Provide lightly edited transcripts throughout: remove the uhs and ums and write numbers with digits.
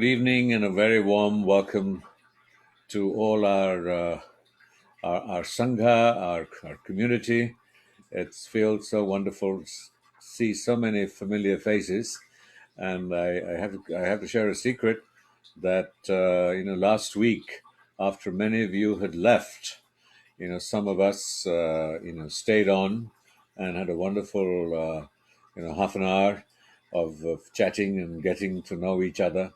Good evening and a very warm welcome to all our sangha, our community. It feels so wonderful to see so many familiar faces, and I have to share a secret that last week, after many of you had left, some of us stayed on and had a wonderful half an hour of chatting and getting to know each other.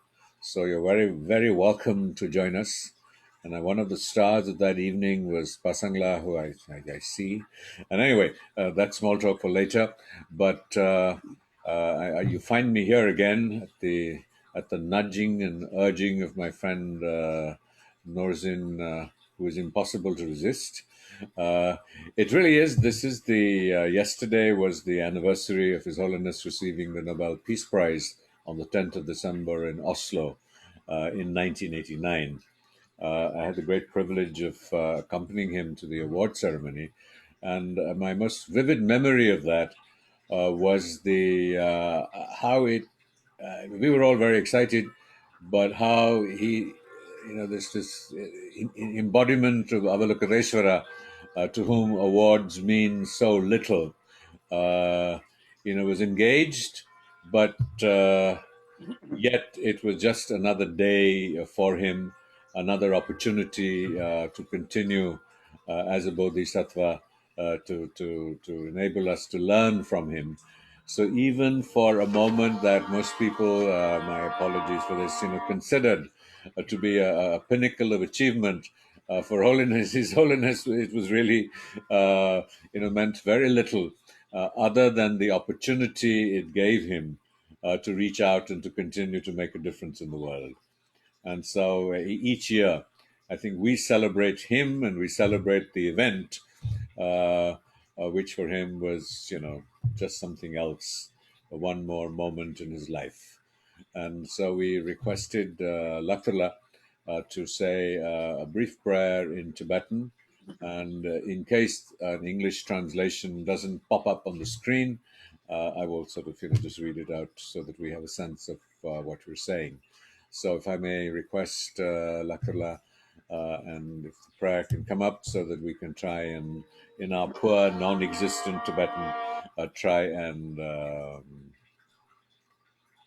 So you're very, very welcome to join us. And one of the stars of that evening was Pasangla, who I see. And anyway, that's small talk for later. But you find me here again at the nudging and urging of my friend Norzin, who is impossible to resist. Uh, it really is. This is yesterday was the anniversary of His Holiness receiving the Nobel Peace Prize on the 10th of December in Oslo in 1989. I had the great privilege of accompanying him to the award ceremony, and my most vivid memory of that was the how it. We were all very excited, but how he, this embodiment of Avalokiteshvara, to whom awards mean so little, was engaged, but yet it was just another day for him, another opportunity to continue as a bodhisattva, to enable us to learn from him. So even for a moment that most people, my apologies for this, considered to be a pinnacle of achievement for holiness, His Holiness, it was really, meant very little other than the opportunity it gave him to reach out and to continue to make a difference in the world. And so each year, I think we celebrate him and we celebrate the event, which for him was, just something else, one more moment in his life. And so we requested Lakdor to say a brief prayer in Tibetan. And in case an English translation doesn't pop up on the screen, I will sort of just read it out so that we have a sense of what we're saying. So if I may request Lakdor, and if the prayer can come up so that we can try and, in our poor, non-existent Tibetan, try and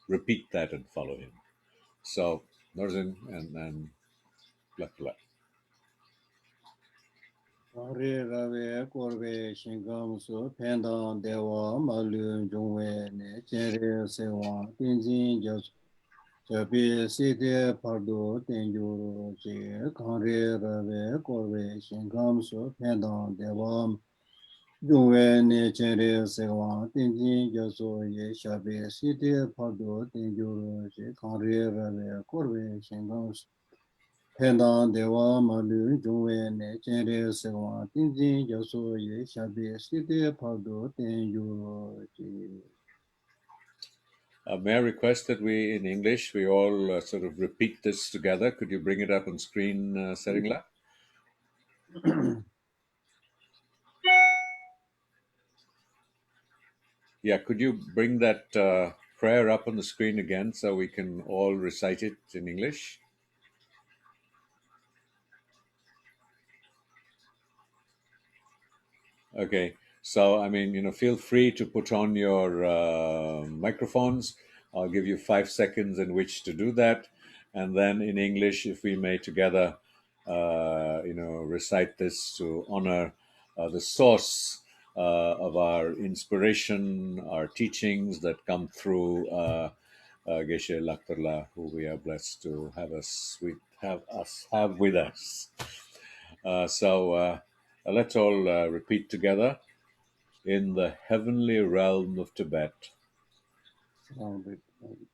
repeat that and follow him. So, Norzin and Lakdor. Re rave korve shingam so pendant dewa malu jungwe ne chere sewa tinjin jas jabi side pardo tenjuro je kanre rave korve shingam so pendant dewa jungwe ne chere sewa tinjin jaso ye shabi side pardo tenjuro je kanre rave korve shingam so pendant dewa malu jungwe ne chenre sewa tinjin jaso ye shabi side pardo ten yuro ji. May I request that we, in English, we all sort of repeat this together? Could you bring it up on screen, Seringla? Yeah, could you bring that prayer up on the screen again so we can all recite it in English? Okay, so feel free to put on your microphones. I'll give you 5 seconds in which to do that, and then in English, if we may together, recite this to honor the source of our inspiration, our teachings that come through Geshe Lhakdor, who we are blessed to have with us. So let's all repeat together. In the heavenly realm of Tibet,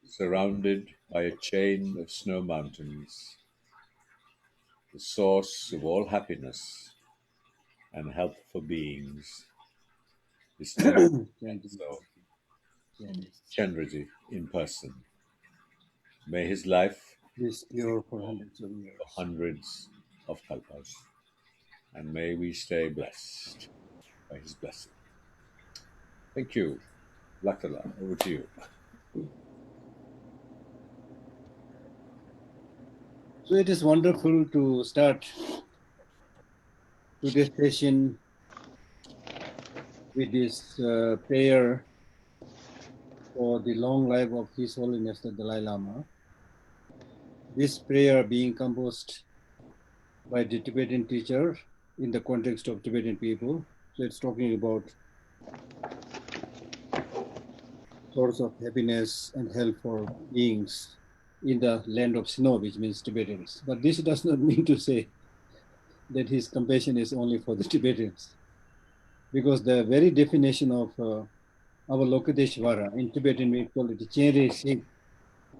surrounded by a chain of snow mountains, the source of all happiness and health for beings is Chendraji in person. May his life be pure for hundreds of years. Hundreds of kalpas, and may we stay blessed by his blessing. Thank you. Lakdor, over to you. So it is wonderful to start today's session with this prayer for the long life of His Holiness the Dalai Lama. This prayer being composed by the Tibetan teacher in the context of Tibetan people. So it's talking about source of happiness and health for beings in the land of snow, which means Tibetans. But this does not mean to say that his compassion is only for the Tibetans, because the very definition of Avalokiteshvara, in Tibetan we call it Chere Singh,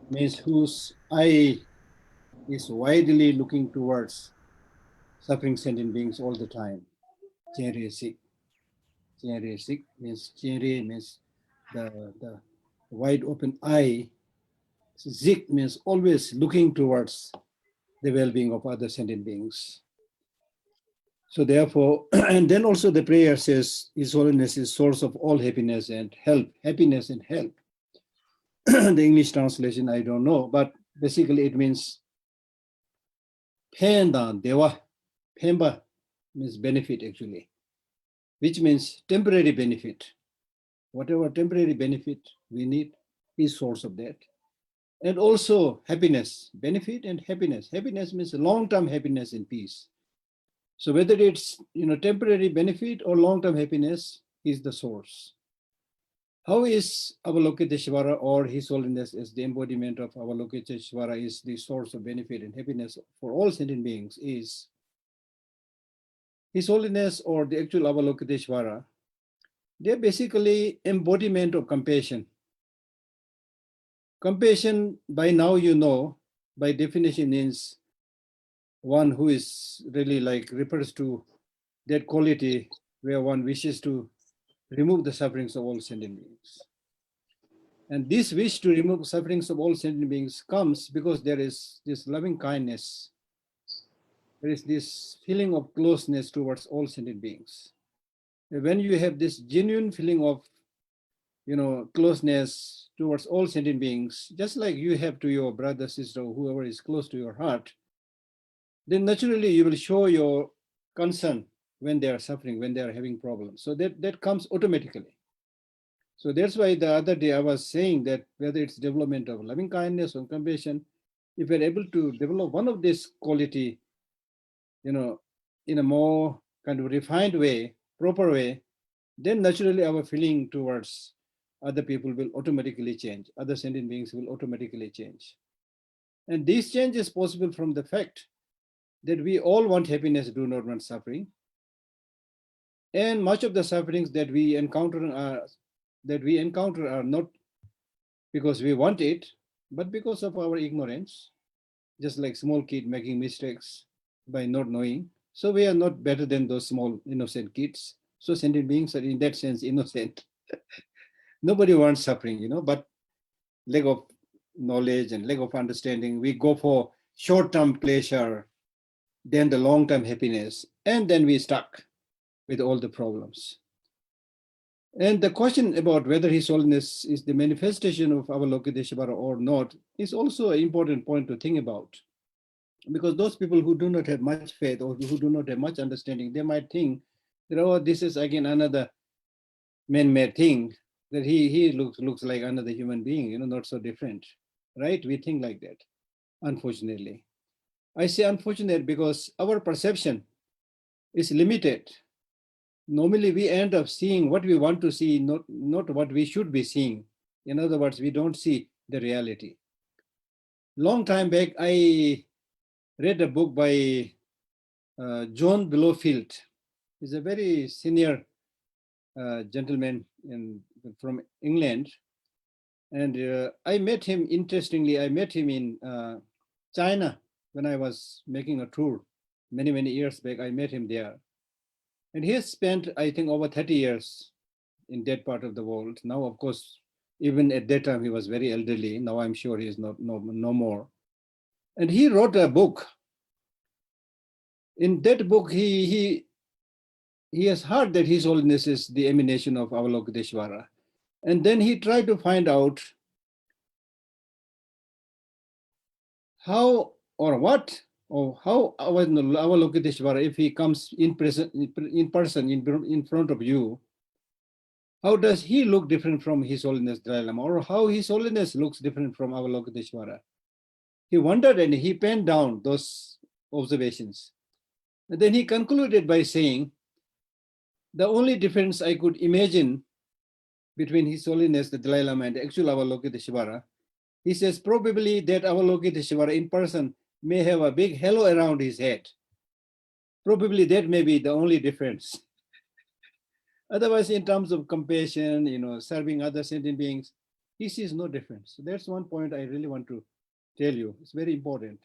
means whose eye is widely looking towards suffering sentient beings all the time. Chere Singh. Chere Singh means Chere means the wide open eye. Zik means always looking towards the well-being of other sentient beings. So therefore, and then also the prayer says, His Holiness is source of all happiness and help, happiness and help. The English translation, I don't know, but basically it means Penda Dewa. Pemba means benefit actually, which means temporary benefit. Whatever temporary benefit we need is source of that. And also happiness, benefit and happiness. Happiness means long-term happiness and peace. So whether it's temporary benefit or long-term happiness is the source. How is Avalokiteshvara or His Holiness as the embodiment of Avalokiteshvara is the source of benefit and happiness for all sentient beings is His Holiness or the actual Avalokiteshvara, they're basically embodiment of compassion. Compassion, by now by definition means one who is really refers to that quality where one wishes to remove the sufferings of all sentient beings. And this wish to remove sufferings of all sentient beings comes because there is this loving kindness. There is this feeling of closeness towards all sentient beings. When you have this genuine feeling of closeness towards all sentient beings, just like you have to your brother, sister, or whoever is close to your heart, then naturally you will show your concern when they are suffering, when they are having problems. So that comes automatically. So that's why the other day I was saying that whether it's development of loving kindness or compassion, if we're able to develop one of this quality, in a more kind of refined way, proper way, then naturally our feeling towards other people will automatically change. Other sentient beings will automatically change. And this change is possible from the fact that we all want happiness, do not want suffering. And much of the sufferings that we encounter are not because we want it, but because of our ignorance, just like small kid making mistakes by not knowing. So we are not better than those small innocent kids. So sentient beings are in that sense innocent. Nobody wants suffering, but lack of knowledge and lack of understanding, we go for short-term pleasure, then the long-term happiness, and then we stuck with all the problems. And the question about whether His Holiness is the manifestation of Avalokiteshvara or not is also an important point to think about. Because those people who do not have much faith or who do not have much understanding, they might think that, oh, this is again another man-made thing, that he looks like another human being, not so different, right? We think like that, unfortunately. I say unfortunate because our perception is limited. Normally, we end up seeing what we want to see, not what we should be seeing. In other words, we don't see the reality. Long time back, I read a book by John Blowfield. He's a very senior gentleman from England. And I met him, interestingly, I met him in China when I was making a tour many, many years back. I met him there. And he has spent, I think, over 30 years in that part of the world. Now, of course, even at that time, he was very elderly. Now I'm sure he is no more. And he wrote a book. In that book, he has heard that His Holiness is the emanation of Avalokiteshvara. And then he tried to find out how or what, or how Avalokiteshvara, if he comes in person in front of you, how does he look different from His Holiness Dalai Lama, or how His Holiness looks different from Avalokiteshvara? He wondered and he penned down those observations. And then he concluded by saying, the only difference I could imagine between His Holiness the Dalai Lama and actual Avalokiteshvara, he says probably that Avalokiteshvara in person may have a big halo around his head. Probably that may be the only difference. Otherwise, in terms of compassion, serving other sentient beings, he sees no difference. So that's one point I really want to tell you. It's very important.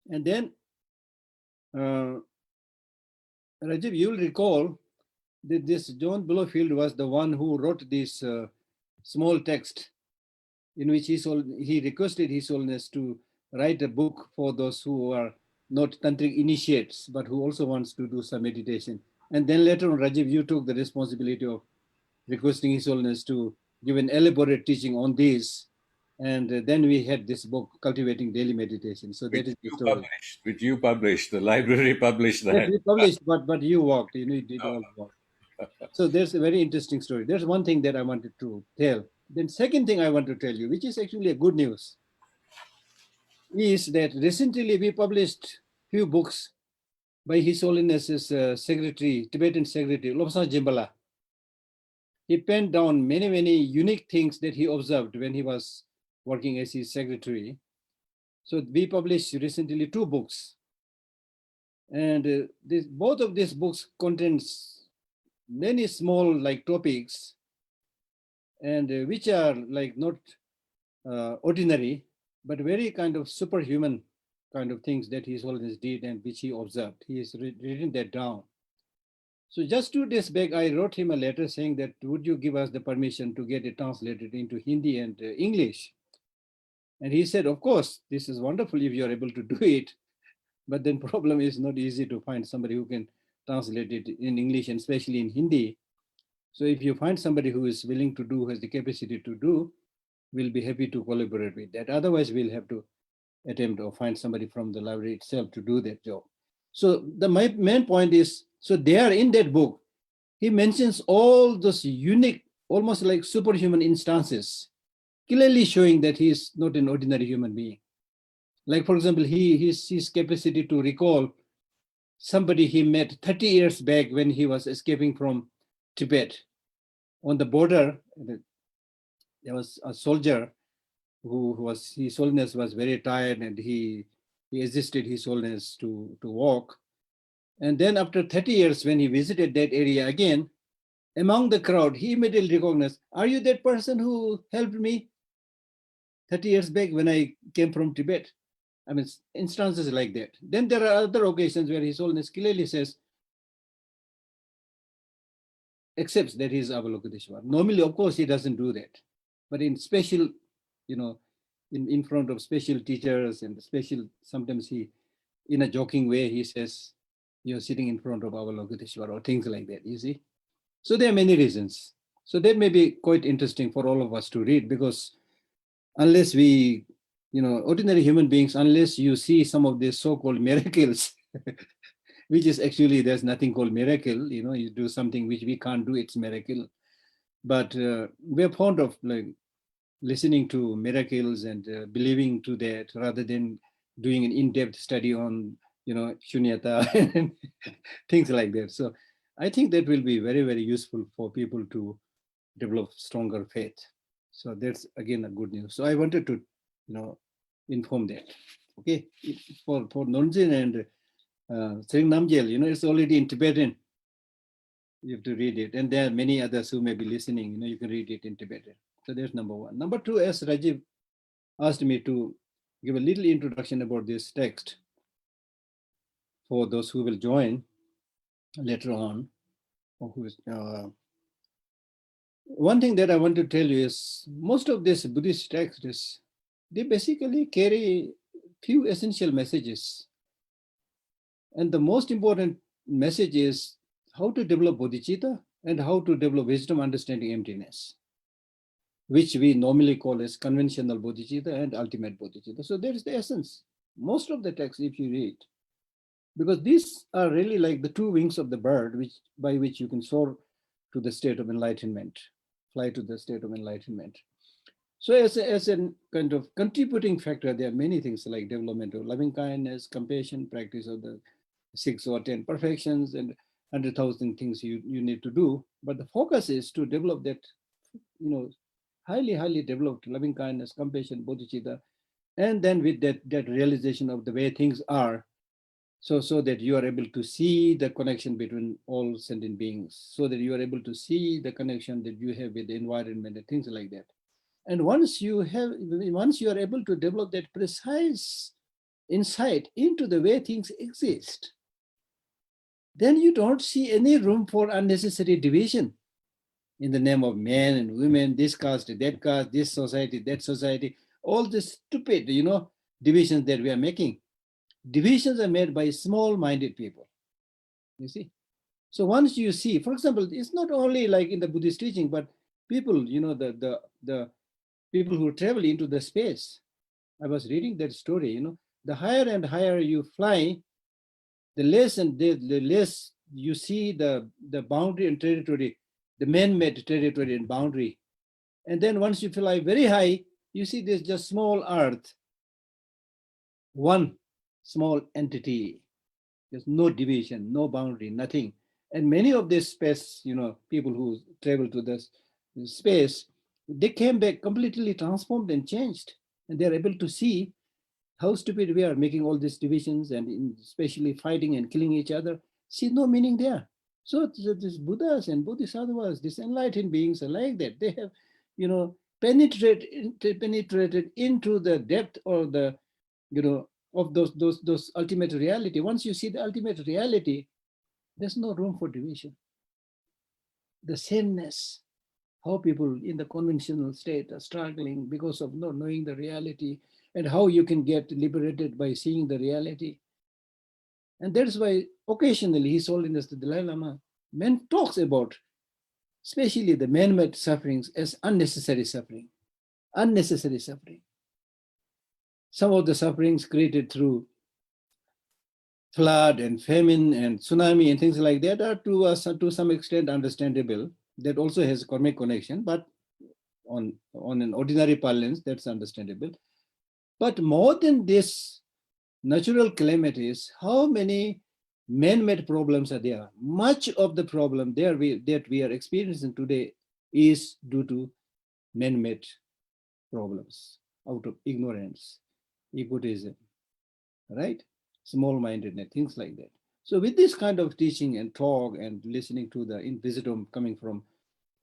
And then, Rajiv, you'll recall that this John Blowfield was the one who wrote this small text in which he requested His Holiness to write a book for those who are not tantric initiates, but who also wants to do some meditation. And then later on, Rajiv, you took the responsibility of requesting His Holiness to give an elaborate teaching on this. And then we had this book, Cultivating Daily Meditation. So that is the story. Which you published, the library published Yes, that. we published, but you walked, you did all the work. So there's a very interesting story. There's one thing that I wanted to tell. Then second thing I want to tell you, which is actually a good news, is that recently we published few books by His Holiness's secretary, Tibetan secretary, Lobsang Jimbala. He penned down many, many unique things that he observed when he was working as his secretary. So we published recently 2 books. And both of these books contains many small topics, and which are not ordinary, but very kind of superhuman kind of things that His Holiness did and which he observed. He has written that down. So just 2 days back, I wrote him a letter saying that, would you give us the permission to get it translated into Hindi and English? And he said, of course, this is wonderful if you're able to do it. But then problem is not easy to find somebody who can translate it in English and especially in Hindi. So if you find somebody who is willing to do, has the capacity to do, we'll be happy to collaborate with that. Otherwise, we'll have to attempt or find somebody from the library itself to do that job. So my main point is, so there in that book, he mentions all those unique, almost like superhuman instances, clearly showing that he is not an ordinary human being. Like, for example, his capacity to recall somebody he met 30 years back when he was escaping from Tibet. On the border, there was a soldier who was, His Holiness was very tired, and he assisted His Holiness to walk. And then after 30 years, when he visited that area again, among the crowd, he immediately recognized, are you that person who helped me 30 years back when I came from Tibet? I mean, instances like that. Then there are other occasions where His Holiness clearly says, accepts that he is Avalokiteshvara. Normally, of course, he doesn't do that. But in special, in front of special teachers and special, sometimes he, in a joking way, he says, you're sitting in front of Avalokiteshvara or things like that, you see. So there are many reasons. So that may be quite interesting for all of us to read, because unless we, ordinary human beings, unless you see some of these so-called miracles, which is actually, there's nothing called miracle, you do something which we can't do, it's miracle. But we're fond of listening to miracles and believing to that rather than doing an in-depth study on, Shunyata and things like that. So I think that will be very, very useful for people to develop stronger faith. So that's again a good news. So I wanted to, inform that. Okay, for Nonjin and Sering Namgyel, it's already in Tibetan. You have to read it, and there are many others who may be listening. You can read it in Tibetan. So that's number 1. Number 2, as Rajiv asked me to give a little introduction about this text for those who will join later on. One thing that I want to tell you is most of this Buddhist texts, they basically carry few essential messages. And the most important message is how to develop bodhicitta and how to develop wisdom understanding emptiness, which we normally call as conventional bodhicitta and ultimate bodhicitta. So there is the essence. Most of the texts, if you read, because these are really like the two wings of the bird, by which you can soar to the state of enlightenment, fly to the state of enlightenment. So as a kind of contributing factor, there are many things like development of loving kindness, compassion, practice of the 6 or 10 perfections, and 100,000 things you need to do. But the focus is to develop that, highly developed loving kindness, compassion, bodhicitta, and then with that realization of the way things are, so that you are able to see the connection between all sentient beings, so that you are able to see the connection that you have with the environment and things like that. And once you are able to develop that precise insight into the way things exist, then you don't see any room for unnecessary division in the name of men and women, this caste, that caste, this society, that society, all this stupid, divisions that we are making. Divisions are made by small-minded people, you see. So once you see, for example, it's not only like in the Buddhist teaching, but people, the people who travel into the space. I was reading that story, the higher and higher you fly, the less and the less you see the boundary and territory, the man-made territory and boundary. And then once you fly very high, you see there's just small earth, one small entity. There's no division, no boundary, nothing. And many of this space, people who travel to this space, they came back completely transformed and changed. And they're able to see how stupid we are making all these divisions and especially fighting and killing each other. See no meaning there. So these Buddhas and Bodhisattvas, these enlightened beings are like that. They have, penetrated into the depth or the, of those ultimate reality. Once you see the ultimate reality, there's no room for division. The sameness, how people in the conventional state are struggling because of not knowing the reality, and how you can get liberated by seeing the reality. And that's why occasionally His Holiness the Dalai Lama talks about especially the man-made sufferings as unnecessary suffering. Unnecessary suffering. Some of the sufferings created through flood and famine and tsunami and things like that are to some extent understandable. That also has karmic connection, but on an ordinary parlance, that's understandable. But more than this natural calamities, how many man-made problems are there? Much of the problem that we are experiencing today is due to man-made problems, out of ignorance, egotism, right? Small-mindedness, things like that. So with this kind of teaching and talk and listening to the wisdom coming from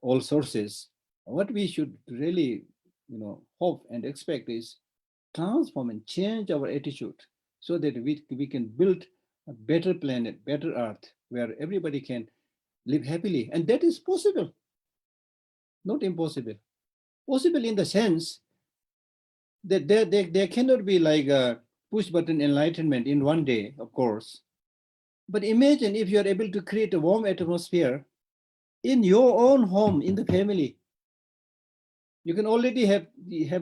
all sources, what we should really, hope and expect is transform and change our attitude so that we can build a better planet, better earth, where everybody can live happily. And that is possible, not impossible. Possible in the sense that there cannot be like a push button enlightenment in one day, of course. But imagine if you are able to create a warm atmosphere in your own home, in the family. You can already have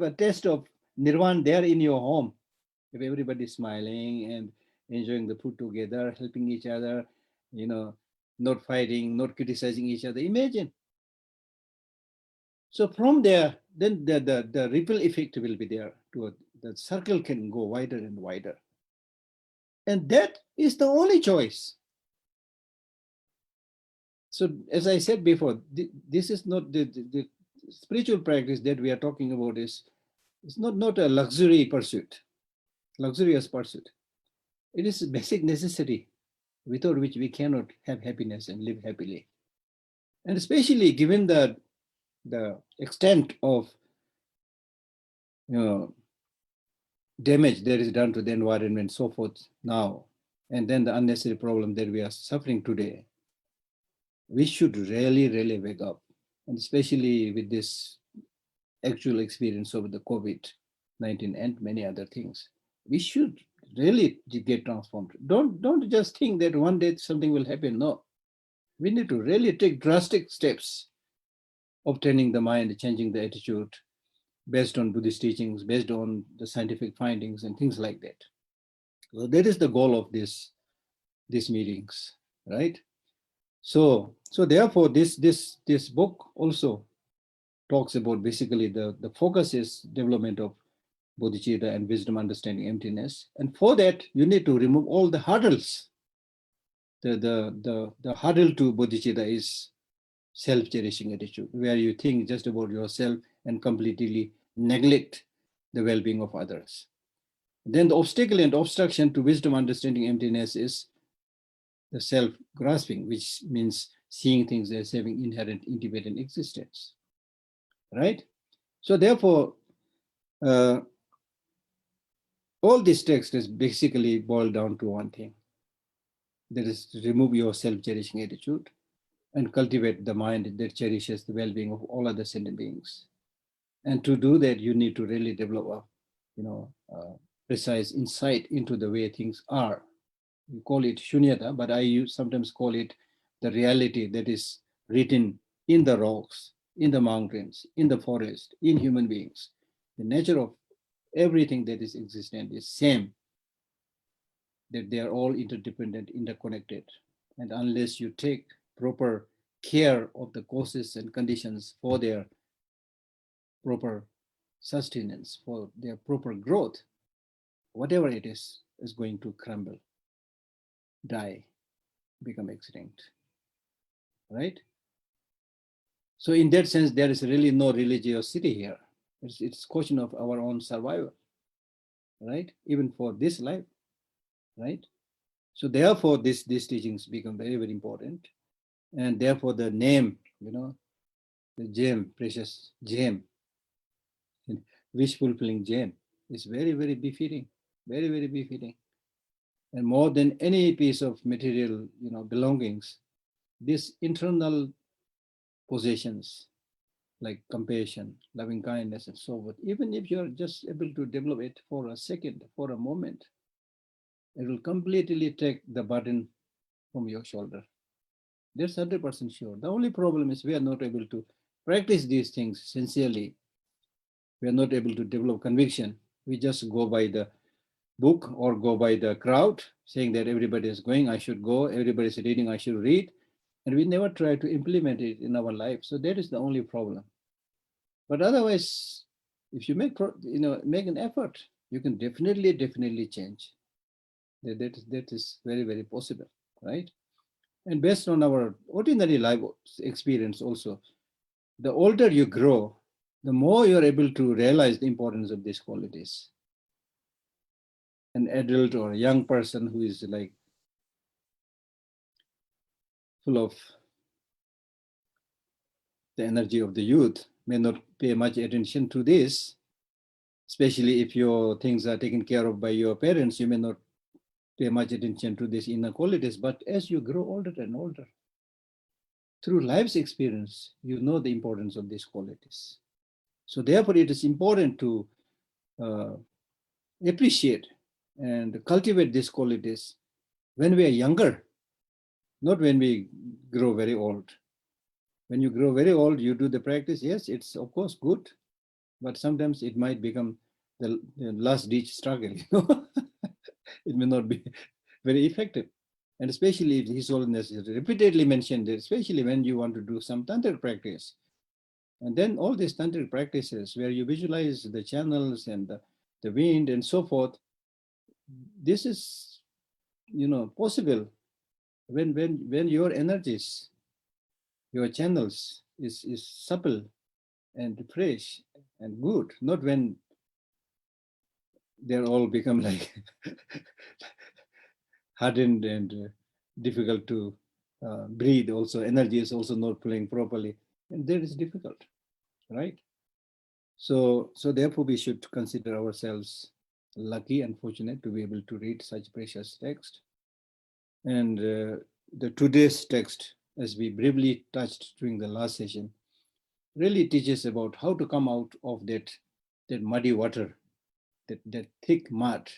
a taste of nirvana there in your home. If everybody's smiling and enjoying the food together, helping each other, not fighting, not criticizing each other. Imagine. So from there, then the ripple effect will be there. The circle can go wider and wider. And that is the only choice. So as I said before, this is not the spiritual practice that we are talking about it's not a luxurious pursuit. It is a basic necessity without which we cannot have happiness and live happily. And especially given the extent of damage that is done to the environment and so forth now, and then the unnecessary problem that we are suffering today, we should really wake up. And especially with this actual experience of the COVID-19 and many other things, we should really get transformed. Don't just think that one day something will happen. No, we need to really take drastic steps of training the mind, changing the attitude based on Buddhist teachings, based on the scientific findings and things like that. So that is the goal of these meetings, right? So therefore, this book also talks about basically the focus is development of bodhicitta and wisdom, understanding emptiness, and for that you need to remove all the hurdles. The hurdle to bodhicitta is self-cherishing attitude, where you think just about yourself and completely neglect the well-being of others. Then the obstacle and obstruction to wisdom, understanding emptiness is the self-grasping, which means seeing things as having inherent independent existence, right? So therefore, all this text is basically boiled down to one thing. That is to remove your self-cherishing attitude and cultivate the mind that cherishes the well-being of all other sentient beings. And to do that, you need to really develop precise insight into the way things are. We call it Shunyata, but I sometimes call it the reality that is written in the rocks, in the mountains, in the forest, in human beings. The nature of everything that is existent is same, that they are all interdependent, interconnected. And unless you take proper care of the causes and conditions for their proper sustenance, for their proper growth, whatever it is going to crumble, die, become extinct, right? So in that sense, there is really no religiosity here. It's question of our own survival, right? Even for this life, right? So therefore, these teachings become very, very important. And therefore the name, the gem, precious gem, wish fulfilling gem is very, very befitting, very, very befitting. And more than any piece of material, belongings, these internal possessions like compassion, loving kindness, and so forth, even if you're just able to develop it for a second, for a moment, it will completely take the burden from your shoulder. That's 100% sure. The only problem is we are not able to practice these things sincerely. We are not able to develop conviction. We just go by the book or go by the crowd, saying that everybody is going, I should go, everybody is reading, I should read. And we never try to implement it in our life. So that is the only problem. But otherwise, if you make an effort, you can definitely change. That is very, very possible, right? And based on our ordinary life experience also, the older you grow, the more you're able to realize the importance of these qualities. An adult or a young person who is like full of the energy of the youth may not pay much attention to this, especially if your things are taken care of by your parents. You may not pay much attention to these inner qualities, but as you grow older and older, through life's experience, you know the importance of these qualities. So therefore, it is important to uh, appreciate and cultivate these qualities when we are younger, not when we grow very old. When you grow very old, you do the practice. Yes, it's of course good, but sometimes it might become the last ditch struggle. It may not be very effective. And especially if His Holiness is repeatedly mentioned, especially when you want to do some tantric practice. And then all these tantric practices where you visualize the channels and the wind and so forth, this is possible when your energies, your channels is supple and fresh and good, not when they're all become like hardened and difficult to breathe. Also, energy is also not flowing properly, and that is difficult, right? So therefore, we should consider ourselves lucky and fortunate to be able to read such precious text. And the today's text, as we briefly touched during the last session, really teaches about how to come out of that muddy water, that thick mud.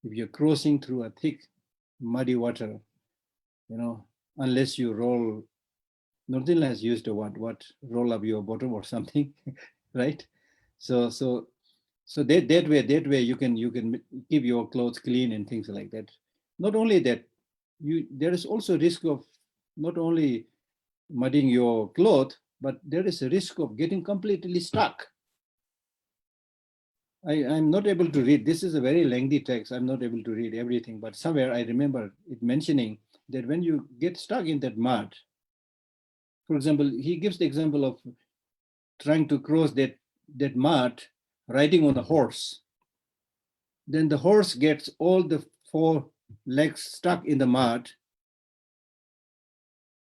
If you're crossing through a thick muddy water, unless you roll, Nordilla has used a word, what roll up your bottom or something, right? So So that way you can keep your clothes clean and things like that. Not only that, there is also risk of not only mudding your cloth, but there is a risk of getting completely stuck. I'm not able to read. This is a very lengthy text. I'm not able to read everything, but somewhere I remember it mentioning that when you get stuck in that mud, for example, he gives the example of trying to cross that mud riding on a horse. Then the horse gets all the four legs stuck in the mud,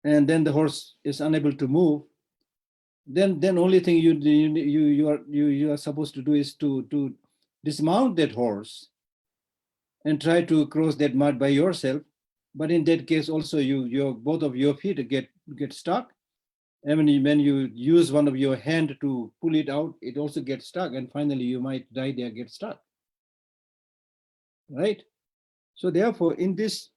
and then the horse is unable to move. Then only thing you are supposed to do is to dismount that horse and try to cross that mud by yourself. But in that case, also your both of your feet get stuck. And when you use one of your hand to pull it out, it also gets stuck, and finally you might die there, get stuck. Right? So therefore, in this,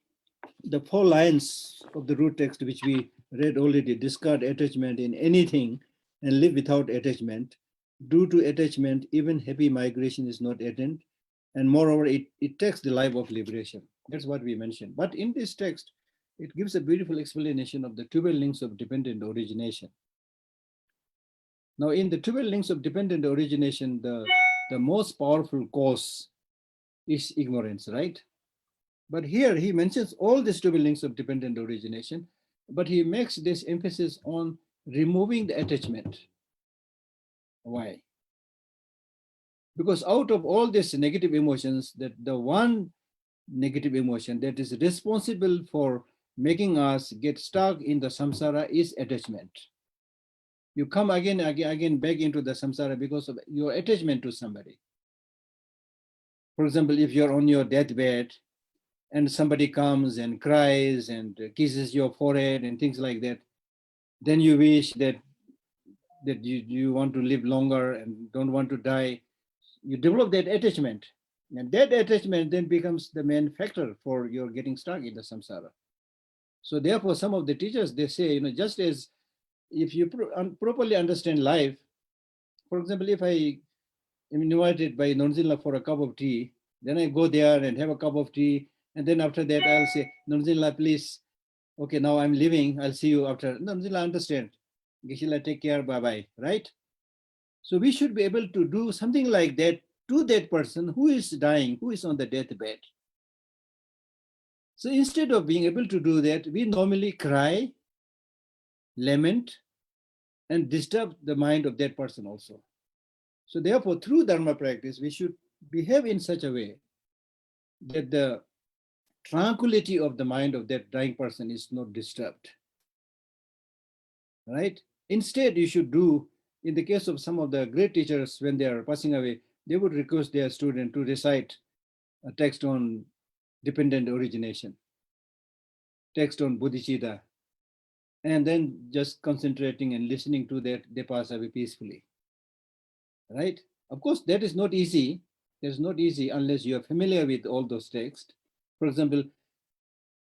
the 4 lines of the root text which we read already: discard attachment in anything and live without attachment. Due to attachment, even happy migration is not attained. And moreover, it takes the life of liberation. That's what we mentioned. But in this text, it gives a beautiful explanation of the 12 links of dependent origination. Now, in the 12 links of dependent origination, the most powerful cause is ignorance, right? But here he mentions all these 12 links of dependent origination, but he makes this emphasis on removing the attachment. Why? Because out of all these negative emotions, that the one negative emotion that is responsible for making us get stuck in the samsara is attachment. You come again back into the samsara because of your attachment to somebody. For example, if you're on your deathbed and somebody comes and cries and kisses your forehead and things like that, then you wish that you want to live longer and don't want to die. You develop that attachment, and that attachment then becomes the main factor for your getting stuck in the samsara. So therefore, some of the teachers, they say, just as if you properly understand life, for example, if I am invited by Nonzilla for a cup of tea, then I go there and have a cup of tea, and then after that I'll say, Nonzilla, please, okay, now I'm leaving, I'll see you after. Nonzilla, understand. Geshe, take care, bye-bye, right? So we should be able to do something like that to that person who is dying, who is on the deathbed. So instead of being able to do that, we normally cry, lament, and disturb the mind of that person also. So therefore, through Dharma practice, we should behave in such a way that the tranquility of the mind of that dying person is not disturbed. Right? Instead, you should do, in the case of some of the great teachers, when they are passing away, they would request their student to recite a text on dependent origination, text on bodhicitta, and then just concentrating and listening to that, they pass away peacefully. Right? Of course, that is not easy. It's not easy unless you are familiar with all those texts. For example,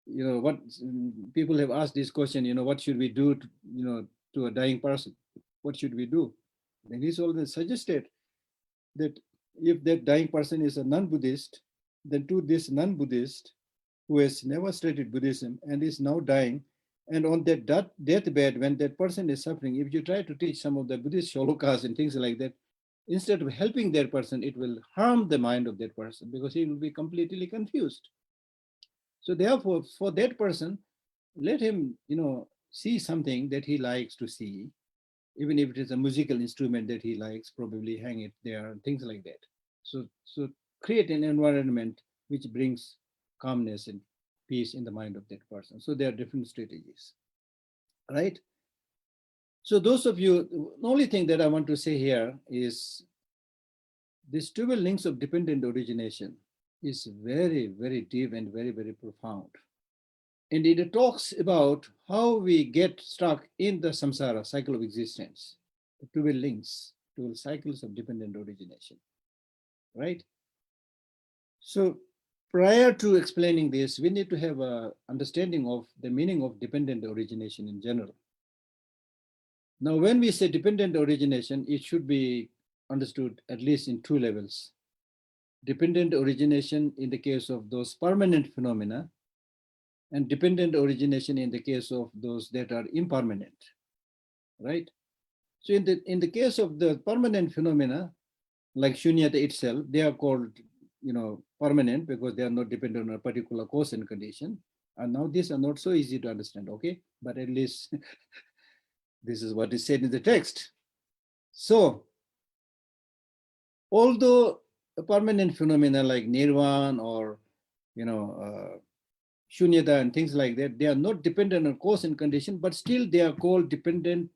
what people have asked this question, what should we do to a dying person? What should we do? And he's always suggested that if that dying person is a non-Buddhist, then to this non-Buddhist who has never studied Buddhism and is now dying, and on that deathbed, when that person is suffering, if you try to teach some of the Buddhist shlokas and things like that, instead of helping that person, it will harm the mind of that person because he will be completely confused. So therefore, for that person, let him, see something that he likes to see, even if it is a musical instrument that he likes, probably hang it there, and things like that. So create an environment which brings calmness and peace in the mind of that person. So there are different strategies, right? So those of you, the only thing that I want to say here is this 12 links of dependent origination is very, very deep and very, very profound. And it talks about how we get stuck in the samsara, cycle of existence, the 12 links, 12 cycles of dependent origination, right? So prior to explaining this, we need to have an understanding of the meaning of dependent origination in general. Now, when we say dependent origination, it should be understood at least in two levels. Dependent origination in the case of those permanent phenomena, and dependent origination in the case of those that are impermanent, right? So in the case of the permanent phenomena, like Shunyata itself, they are called, permanent because they are not dependent on a particular cause and condition. And now these are not so easy to understand, okay? But at least this is what is said in the text. So, although a permanent phenomena like nirvana or, shunyata and things like that, they are not dependent on cause and condition, but still they are called dependently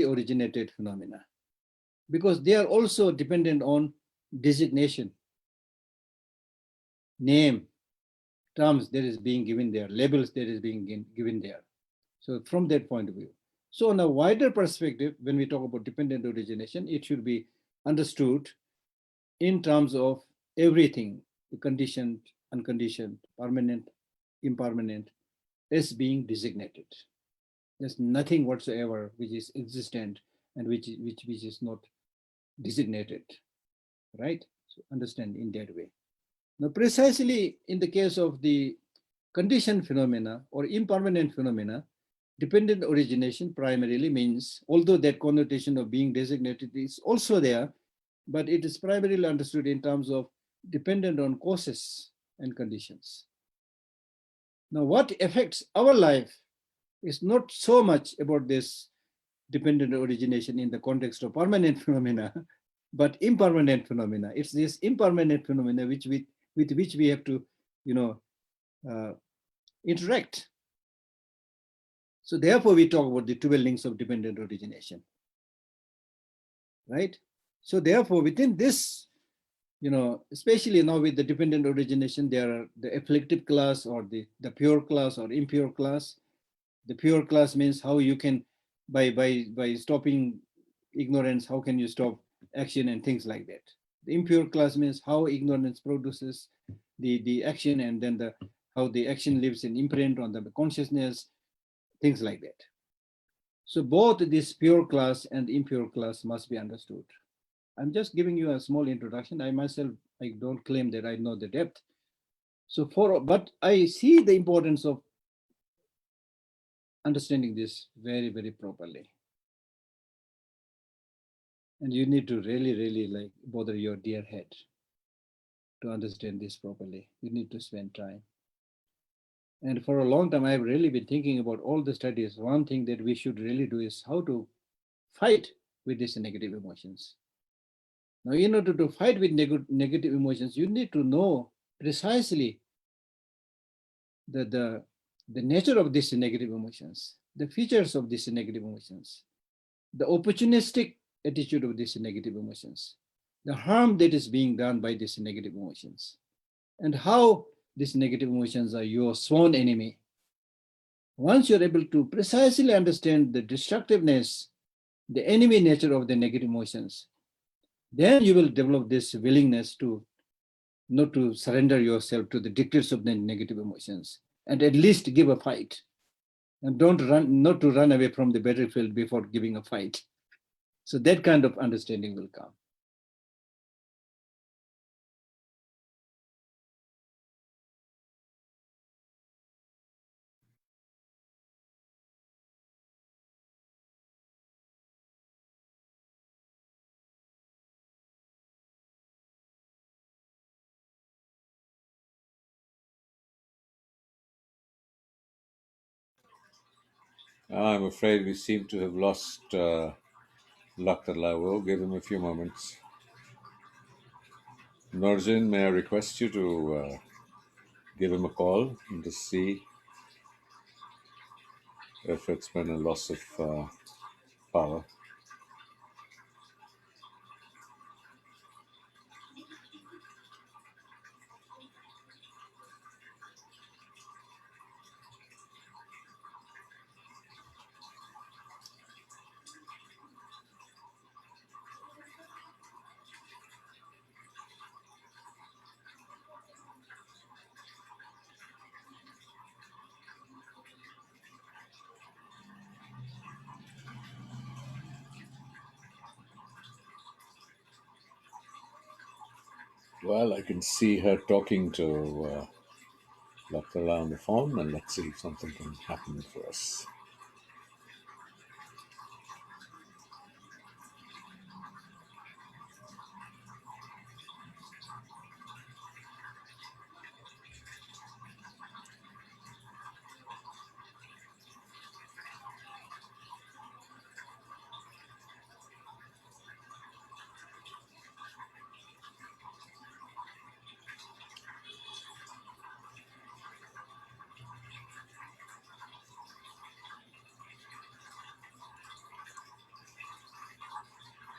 originated phenomena, because they are also dependent on designation, name, terms that is being given there, labels that is being given there. So from that point of view. So on a wider perspective, when we talk about dependent origination, it should be understood in terms of everything, the conditioned, unconditioned, permanent, impermanent, as being designated. There's nothing whatsoever which is existent and which is not designated, right? So understand in that way. Now, precisely in the case of the conditioned phenomena or impermanent phenomena, dependent origination primarily means, although that connotation of being designated is also there, but it is primarily understood in terms of dependent on causes and conditions. Now, what affects our life is not so much about this dependent origination in the context of permanent phenomena, but impermanent phenomena. It's this impermanent phenomena with which we have to, interact. So therefore, we talk about the 12 links of dependent origination, right? So therefore, within this, especially now with the dependent origination, there are the afflictive class or the pure class or impure class. The pure class means how you can, by stopping ignorance, how can you stop action and things like that. The impure class means how ignorance produces the action, and then how the action leaves an imprint on the consciousness, things like that. So both this pure class and impure class must be understood. I'm just giving you a small introduction. I myself, I don't claim that I know the depth. So but I see the importance of understanding this very, very properly. And you need to really, really like bother your dear head to understand this properly. You need to spend time. And for a long time, I've really been thinking about all the studies. One thing that we should really do is how to fight with these negative emotions. Now, in order to fight with negative emotions, you need to know precisely the nature of these negative emotions, the features of these negative emotions, the opportunistic attitude of these negative emotions, the harm that is being done by these negative emotions, and how these negative emotions are your sworn enemy. Once you're able to precisely understand the destructiveness, the enemy nature of the negative emotions, then you will develop this willingness to not to surrender yourself to the dictates of the negative emotions, and at least give a fight. And not to run away from the battlefield before giving a fight. So that kind of understanding will come. I'm afraid we seem to have lost Dr. We'll give him a few moments. Norjin, may I request you to give him a call and to see if it's been a loss of power. Well, I can see her talking to Dr. on the phone, and let's see if something can happen for us.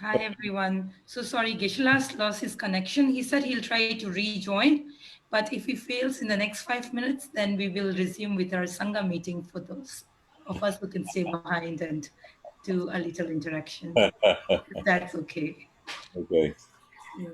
Hi, everyone. So sorry, Geshe lost his connection. He said he'll try to rejoin, but if he fails in the next 5 minutes, then we will resume with our Sangha meeting for those of us who can stay behind and do a little interaction. If that's okay. Okay. Yeah.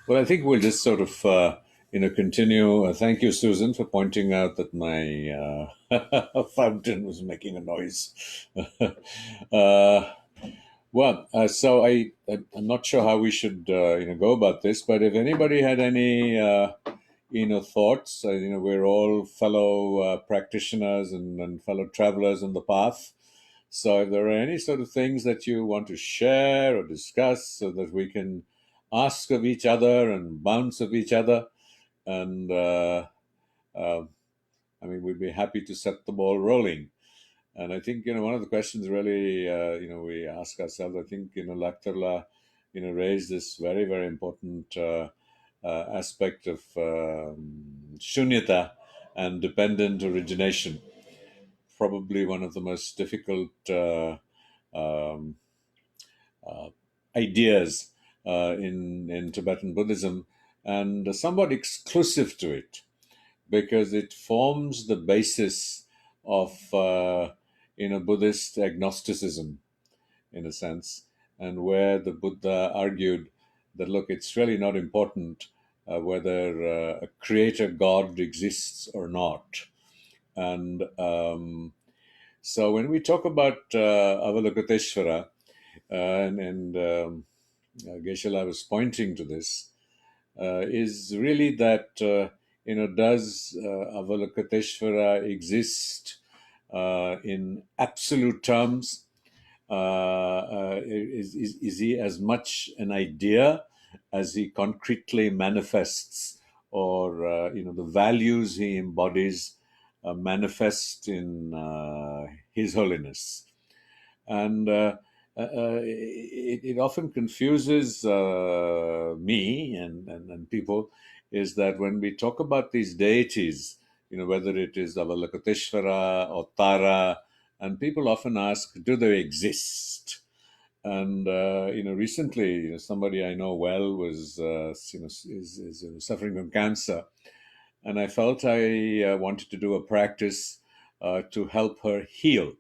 Well, I think we'll just sort of, continue. Thank you, Susan, for pointing out that my fountain was making a noise. uh, I'm not sure how we should, go about this. But if anybody had any, thoughts, we're all fellow practitioners and fellow travelers on the path. So if there are any sort of things that you want to share or discuss, so that we can ask of each other and bounce of each other, and uh, we'd be happy to set the ball rolling. And I think, one of the questions really, we ask ourselves, I think, Laktarla, raised this very, very important aspect of Shunyata and dependent origination. Probably one of the most difficult um, ideas in Tibetan Buddhism, and somewhat exclusive to it, because it forms the basis of Buddhist agnosticism, in a sense, and where the Buddha argued that, look, it's really not important whether a creator God exists or not. And so when we talk about Avalokiteshvara, and Geshe-la was pointing to this, is really that, does Avalokiteshvara exist in absolute terms? Is he as much an idea as he concretely manifests, or the values he embodies manifest in his holiness? And it often confuses me and people, is that when we talk about these deities, whether it is Avalokiteshvara or Tara, and people often ask, do they exist? And recently, somebody I know well was is suffering from cancer, and I felt I wanted to do a practice to help her heal.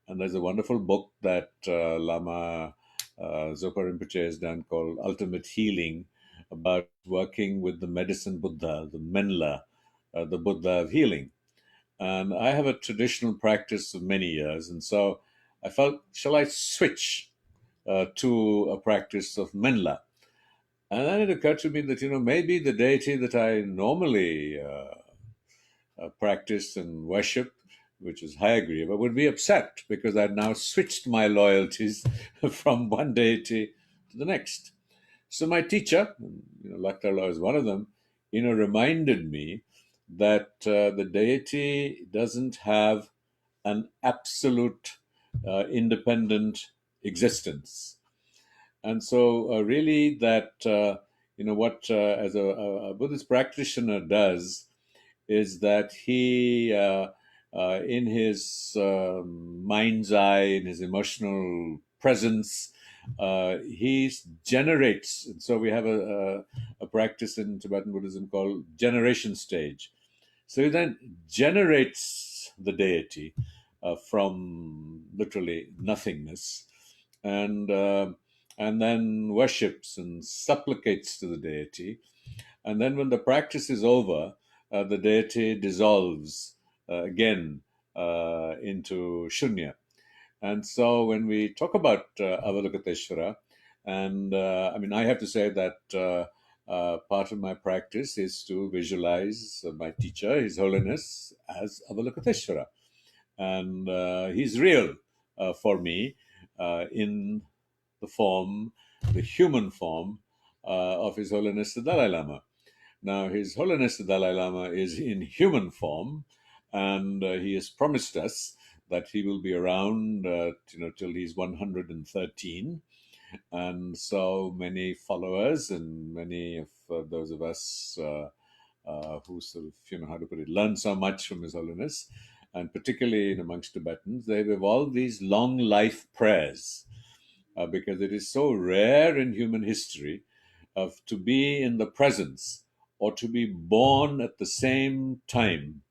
And there's a wonderful book that Lama Zopa Rinpoche has done, called Ultimate Healing, about working with the medicine Buddha, the Menla, the Buddha of healing. And I have a traditional practice of many years. And so I felt, shall I switch to a practice of Menla? And then it occurred to me that, maybe the deity that I normally practice and worship, which is Hayagriva, would be upset because I'd now switched my loyalties from one deity to the next. So my teacher, Lakdar is one of them, reminded me that the deity doesn't have an absolute independent existence. And so really that, what as a Buddhist practitioner does is that he, in his mind's eye, in his emotional presence, he generates. And so we have a practice in Tibetan Buddhism called generation stage. So he then generates the deity from literally nothingness, and then worships and supplicates to the deity. And then when the practice is over, the deity dissolves again into Shunya. And so when we talk about Avalokiteshvara, and I have to say that part of my practice is to visualize my teacher, His Holiness, as Avalokiteshvara. And he's real for me in the form, the human form of His Holiness the Dalai Lama. Now, His Holiness the Dalai Lama is in human form, and he has promised us that he will be around, till he's 113. And so many followers and many of those of us who sort of, how to put it, learn so much from His Holiness, and particularly amongst Tibetans, they've evolved these long life prayers because it is so rare in human history to be in the presence or to be born at the same time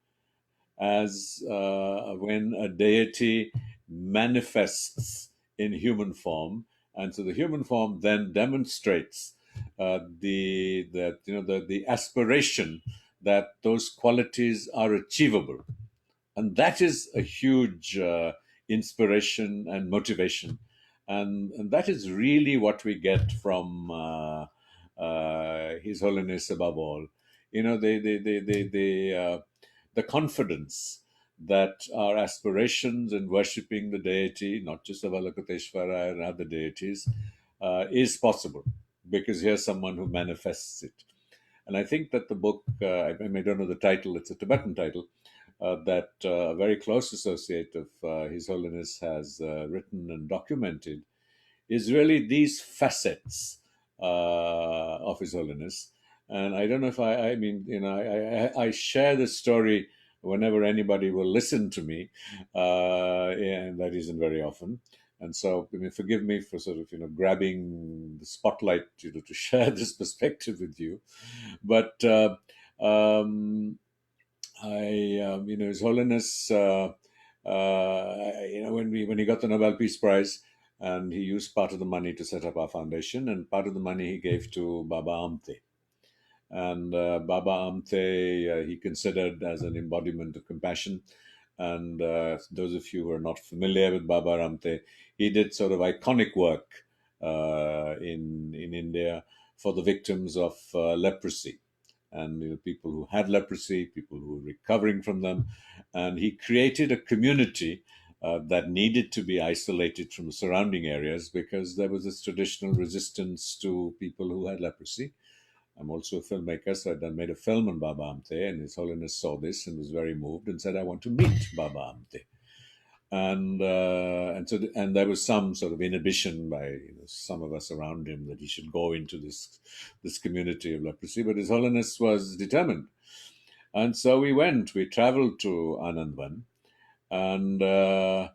as when a deity manifests in human form. And so the human form then demonstrates the aspiration that those qualities are achievable. And that is a huge inspiration and motivation. And that is really what we get from His Holiness above all. The confidence that our aspirations in worshipping the deity, not just Avalokiteshvara and other deities, is possible, because here's someone who manifests it. And I think that the book, I don't know the title, it's a Tibetan title, that a very close associate of His Holiness has written and documented, is really these facets of His Holiness. And I don't know if I share this story whenever anybody will listen to me, and that isn't very often. And so, forgive me for sort of, grabbing the spotlight, to share this perspective with you. But His Holiness, when he got the Nobel Peace Prize, and he used part of the money to set up our foundation, and part of the money he gave to Baba Amte. And Baba Amte, he considered as an embodiment of compassion. And those of you who are not familiar with Baba Amte, he did sort of iconic work in India for the victims of leprosy, and people who had leprosy, people who were recovering from them. And he created a community that needed to be isolated from the surrounding areas because there was this traditional resistance to people who had leprosy. I'm also a filmmaker, so I made a film on Baba Amte, and His Holiness saw this and was very moved and said, "I want to meet Baba Amte." And there was some sort of inhibition by some of us around him that he should go into this community of leprosy, but His Holiness was determined. And so we went. We traveled to Anandvan, and it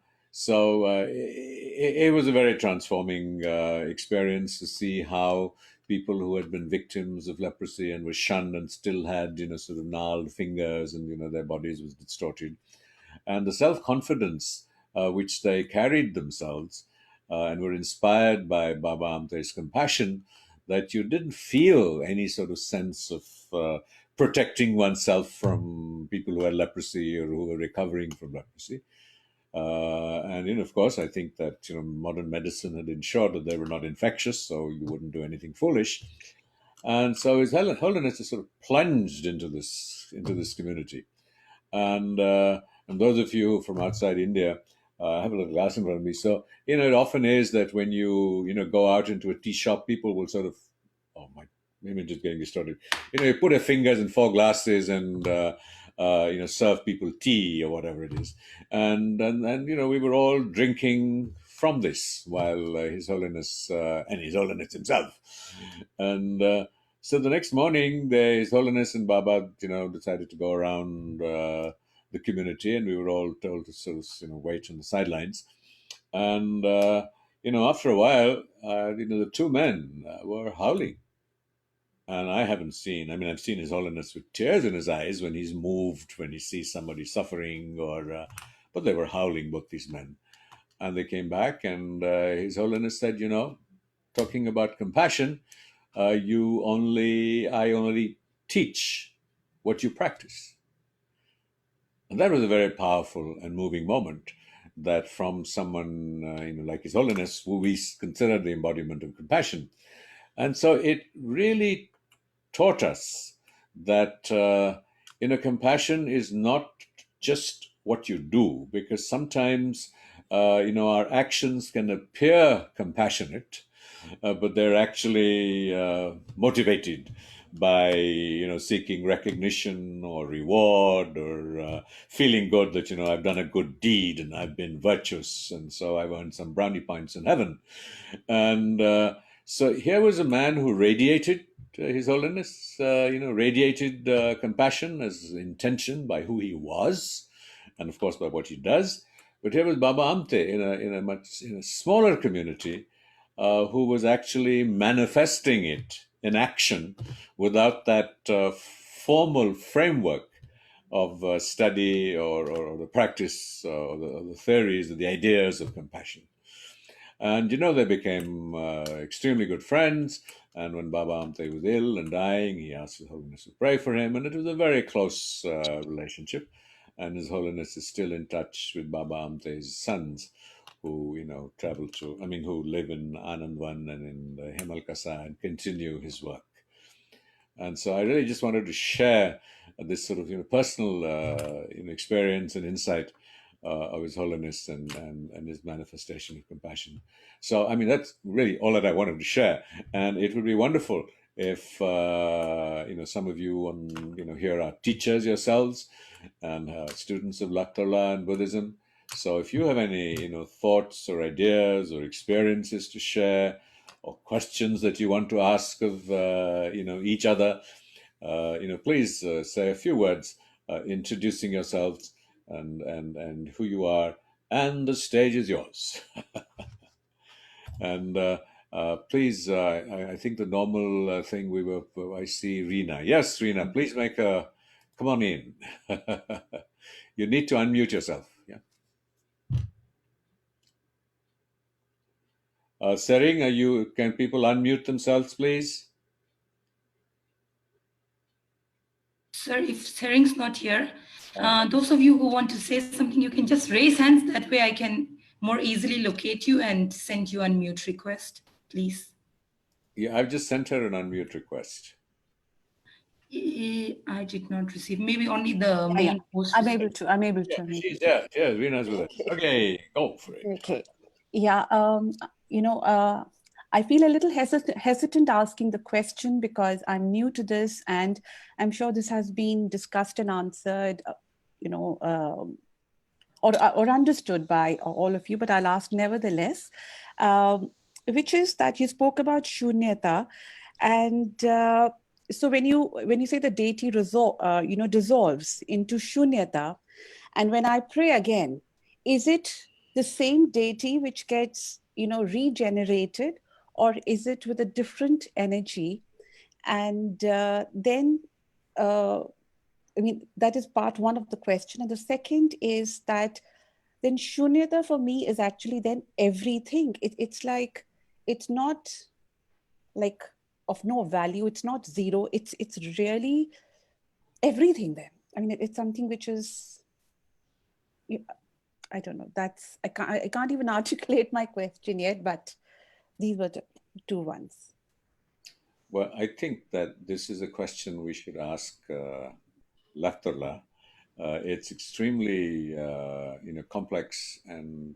was a very transforming experience to see how people who had been victims of leprosy and were shunned and still had sort of gnarled fingers, and their bodies was distorted, and the self-confidence which they carried themselves, and were inspired by Baba Amte's compassion, that you didn't feel any sort of sense of protecting oneself from people who had leprosy or who were recovering from leprosy. And of course, I think that modern medicine had ensured that they were not infectious, so you wouldn't do anything foolish. And so His Holiness just sort of plunged into this community. And those of you from outside India, I have a little glass in front of me. So, it often is that when you go out into a tea shop, people will sort of, oh my, maybe just getting started. You put your fingers in 4 glasses and, serve people tea or whatever it is. And we were all drinking from this while His Holiness and His Holiness himself. And so the next morning, His Holiness and Baba, decided to go around the community, and we were all told to sort of, wait on the sidelines. And after a while, the two men were howling. And I haven't seen, I've seen His Holiness with tears in his eyes when he's moved, when he sees somebody suffering, but they were howling, both these men. And they came back, and His Holiness said, talking about compassion, I only teach what you practice. And that was a very powerful and moving moment, that from someone like His Holiness, who we consider the embodiment of compassion. And so it really taught us that compassion is not just what you do, because sometimes our actions can appear compassionate, but they're actually motivated by seeking recognition or reward, or feeling good that I've done a good deed and I've been virtuous, and so I've earned some brownie points in heaven. And so here was a man who radiated His Holiness, radiated compassion as intention by who he was, and of course by what he does. But here was Baba Amte in a much smaller community, who was actually manifesting it in action without that formal framework of study, or the practice, or the theories or the ideas of compassion. And they became extremely good friends. And when Baba Amte was ill and dying, he asked His Holiness to pray for him, and it was a very close relationship. And His Holiness is still in touch with Baba Amte's sons, who who live in Anandwan and in Himalkasa, and continue his work. And so I really just wanted to share this sort of personal experience and insight of His Holiness, and his manifestation of compassion. So that's really all that I wanted to share, and it would be wonderful if some of you here are teachers yourselves, and students of Laktorla and Buddhism. So if you have any thoughts or ideas or experiences to share, or questions that you want to ask of each other, please say a few words introducing yourselves, and who you are, and the stage is yours. And please, I think the normal thing I see Reena. Yes, Reena, please come on in. You need to unmute yourself. Yeah. Sering, can people unmute themselves, please? Sir, if Sering's not here, those of you who want to say something, you can just raise hands. That way I can more easily locate you and send you unmute request, please. Yeah, I've just sent her an unmute request. I did not receive. Maybe only the main host. I'm able to. Yeah, Reena's with us. Okay, go for it. Okay. Yeah. I feel a little hesitant asking the question, because I'm new to this, and I'm sure this has been discussed and answered, or understood by all of you, but I'll ask nevertheless, which is that you spoke about Shunyata, and so when you say the deity dissolves into Shunyata, and when I pray again, is it the same deity which gets regenerated, or is it with a different energy? And then that is part one of the question. And the second is that then Shunyata for me is actually then everything. It's like, it's not like of no value. It's not zero. It's really everything then. It's something which is, I don't know. I can't even articulate my question yet, but these were the two ones. Well, I think that this is a question we should ask Laktorla. It's extremely complex and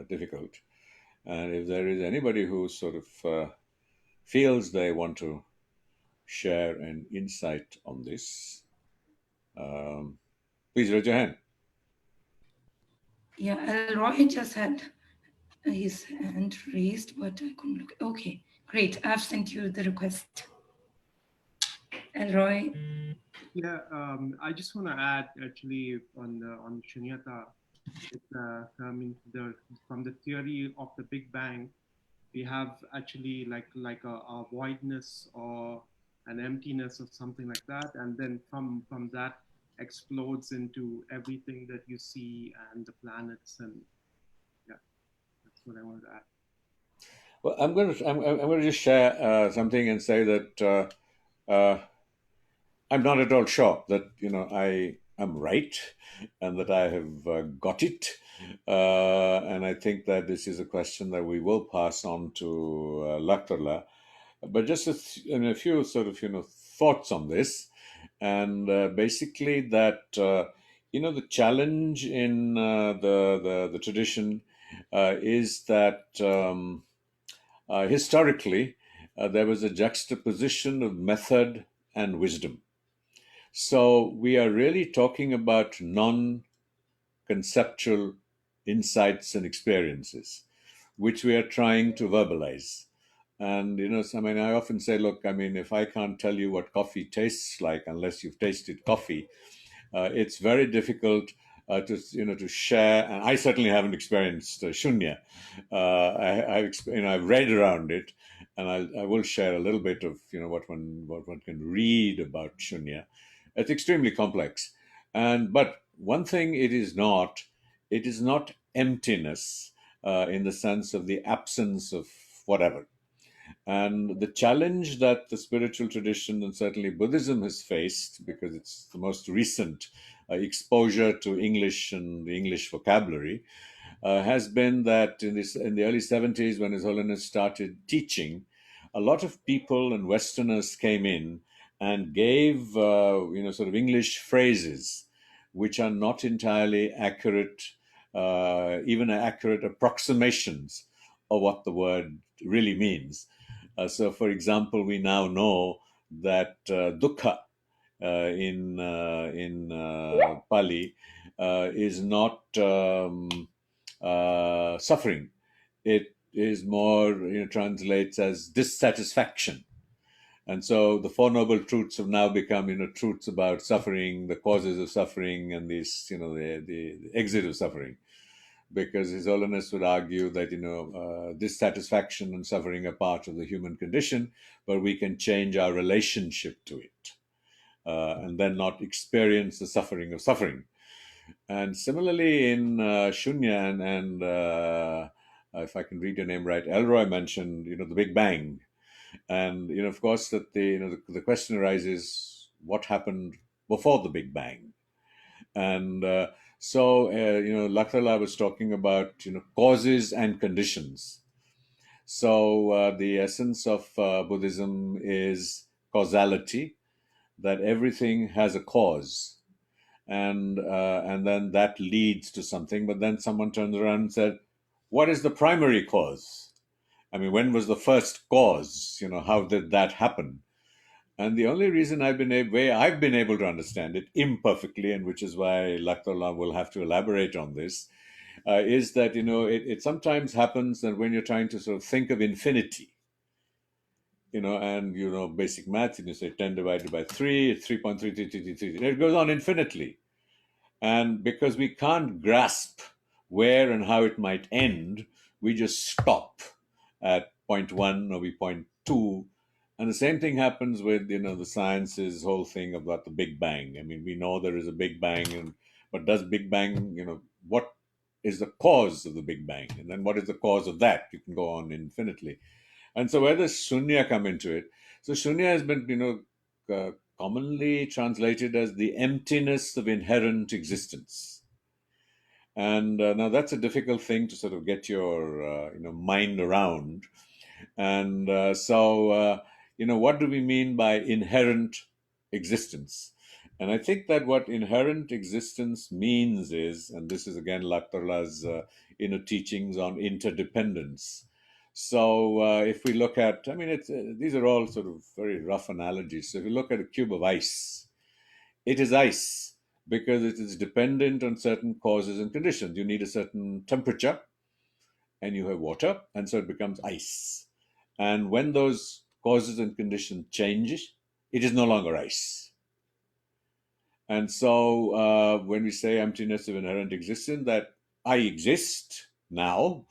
difficult. And if there is anybody who sort of feels they want to share an insight on this, please raise your hand. Yeah, Roy just had his hand raised, but I couldn't look. Okay, great. I've sent you the request. Elroy. Yeah, I just want to add actually on Shunyata, it's, I mean, from the theory of the Big Bang, we have actually like a voidness or an emptiness or something like that, and then from that explodes into everything that you see and the planets, and yeah, that's what I wanted to add. Well, I'm going to just share something and say that I'm not at all sure that I am right and that I have got it, and I think that this is a question that we will pass on to Lakdor. But just a few sort of thoughts on this, and basically that the challenge in the tradition is that historically there was a juxtaposition of method and wisdom. So we are really talking about non-conceptual insights and experiences, which we are trying to verbalize. And so, I mean, I often say, look, I mean, if I can't tell you what coffee tastes like unless you've tasted coffee, it's very difficult to share. And I certainly haven't experienced shunya. I've read around it, and I will share a little bit of what one can read about shunya. It's extremely complex, but one thing it is not emptiness in the sense of the absence of whatever. And the challenge that the spiritual tradition and certainly Buddhism has faced, because it's the most recent exposure to English and the English vocabulary, has been that in the early 70s, when His Holiness started teaching, a lot of people and Westerners came in and gave sort of English phrases which are not entirely accurate, even accurate approximations of what the word really means. So, for example, we now know that dukkha in Pali is not suffering. It is more translates as dissatisfaction. And so the Four Noble Truths have now become truths about suffering, the causes of suffering, and these the exit of suffering. Because His Holiness would argue that dissatisfaction and suffering are part of the human condition, but we can change our relationship to it, and then not experience the suffering of suffering. And similarly in Shunya and if I can read your name right, Elroy mentioned the Big Bang, and of course that the question arises: what happened before the Big Bang? And Lakdor was talking about causes and conditions. So the essence of Buddhism is causality, that everything has a cause, and then that leads to something. But then someone turns around and said, "What is the primary cause? I mean, when was the first cause? How did that happen?" And the only reason I've been able to understand it imperfectly, and which is why Lakdor will have to elaborate on this, is that it sometimes happens that when you're trying to sort of think of infinity, and basic maths, and you say 10 divided by 3, it's 3.3333. It goes on infinitely. And because we can't grasp where and how it might end, we just stop at point 1 or point 2. And the same thing happens with, the science's whole thing about the Big Bang. I mean, we know there is a Big Bang, but does Big Bang, what is the cause of the Big Bang? And then what is the cause of that? You can go on infinitely. And so where does Shunya come into it? So Shunya has been, commonly translated as the emptiness of inherent existence. And now that's a difficult thing to sort of get your, mind around. And what do we mean by inherent existence? And I think that what inherent existence means is, and this is again Lakdor's teachings on interdependence. So if we look at, I mean, these are all sort of very rough analogies. So if you look at a cube of ice, it is ice because it is dependent on certain causes and conditions. You need a certain temperature, and you have water, and so it becomes ice. And when those causes and conditions change, it is no longer ice. And so when we say emptiness of inherent existence, that I exist now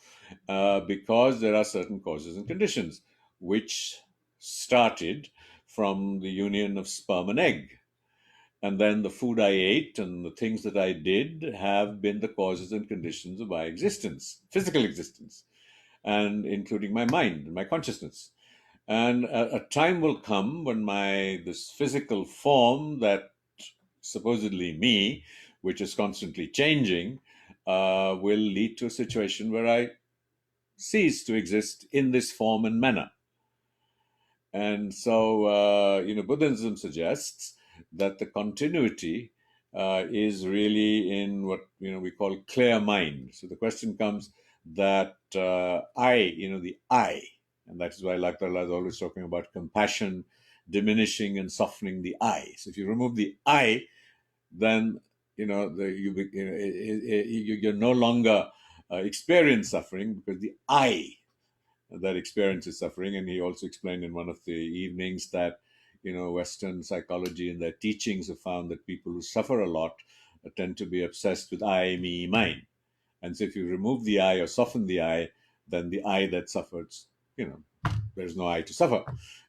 because there are certain causes and conditions, which started from the union of sperm and egg. And then the food I ate and the things that I did have been the causes and conditions of my existence, physical existence, and including my mind and my consciousness. And a time will come when this physical form that supposedly me, which is constantly changing, will lead to a situation where I cease to exist in this form and manner. And so, Buddhism suggests that the continuity is really in what we call clear mind. So the question comes that the I, and that is why Lakdar is always talking about compassion, diminishing and softening the I. So if you remove the I, then you're no longer experience suffering, because the I that experiences suffering. And he also explained in one of the evenings that Western psychology and their teachings have found that people who suffer a lot tend to be obsessed with I, me, mine. And so if you remove the I or soften the I, then the I that suffers, there's no I to suffer,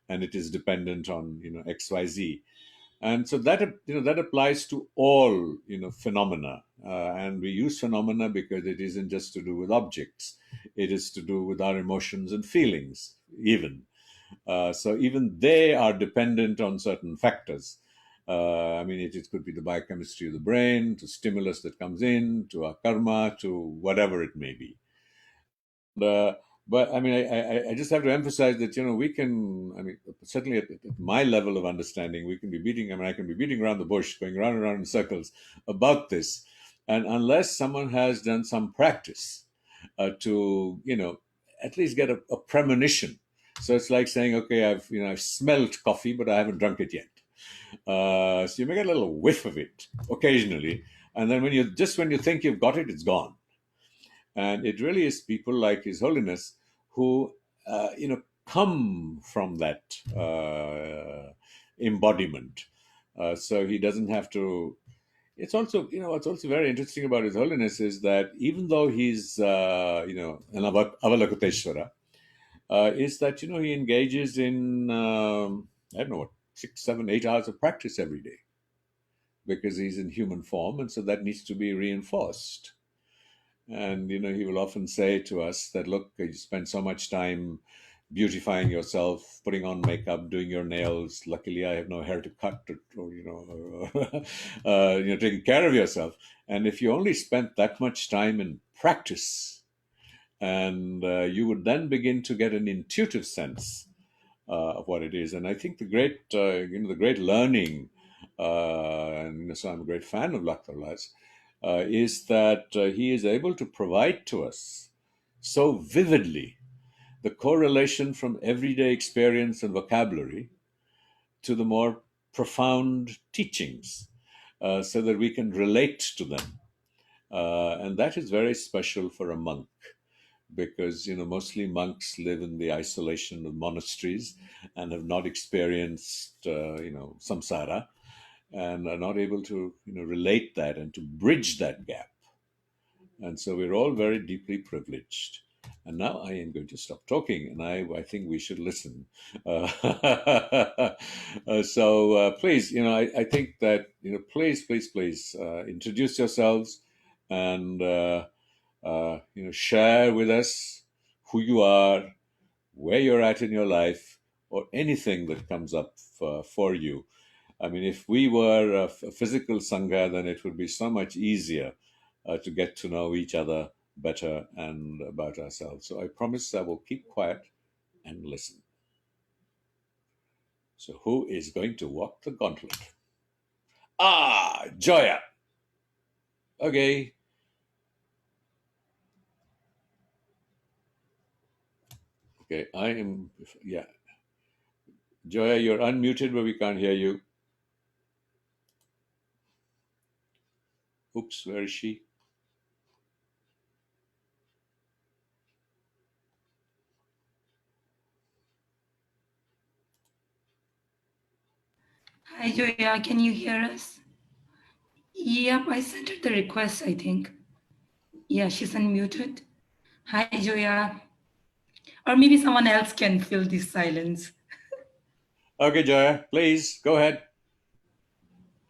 and it is dependent on XYZ. And so that applies to all phenomena, and we use phenomena because it isn't just to do with objects; it is to do with our emotions and feelings. So even they are dependent on certain factors. It could be the biochemistry of the brain, to stimulus that comes in, to our karma, to whatever it may be. But I just have to emphasize that we can. Certainly at my level of understanding, we can be beating. I can be beating around the bush, going round and round in circles about this, and unless someone has done some practice to at least get a premonition. So it's like saying, okay, I've smelled coffee, but I haven't drunk it yet. So you may get a little whiff of it occasionally, and then when you think you've got it, it's gone. And it really is people like His Holiness who, come from that embodiment. So he doesn't have to. It's also, what's also very interesting about His Holiness is that even though he's, an Avalokiteshvara, is that, he engages in, I don't know what, 6, 7, 8 hours of practice every day, because he's in human form, and so that needs to be reinforced. And, he will often say to us that, look, you spend so much time beautifying yourself, putting on makeup, doing your nails. Luckily, I have no hair to cut, or taking care of yourself. And if you only spent that much time in practice, and you would then begin to get an intuitive sense of what it is. And I think the great learning, and so I'm a great fan of Lakdar, is that he is able to provide to us so vividly the correlation from everyday experience and vocabulary to the more profound teachings, so that we can relate to them. And that is very special for a monk, because mostly monks live in the isolation of monasteries and have not experienced samsara, and are not able to relate that and to bridge that gap. And so we're all very deeply privileged. And now I am going to stop talking, and I think we should listen. So please, I think that, please introduce yourselves, and, share with us who you are, where you're at in your life, or anything that comes up for you. If we were a physical Sangha, then it would be so much easier to get to know each other better and about ourselves. So I promise I will keep quiet and listen. So who is going to walk the gauntlet? Joya. Okay. Okay, yeah. Joya, you're unmuted, but we can't hear you. Oops, where is she? Hi, Joya. Can you hear us? Yep, I sent her the request, I think. Yeah, she's unmuted. Hi, Joya. Or maybe someone else can fill this silence. Okay, Joya, please go ahead.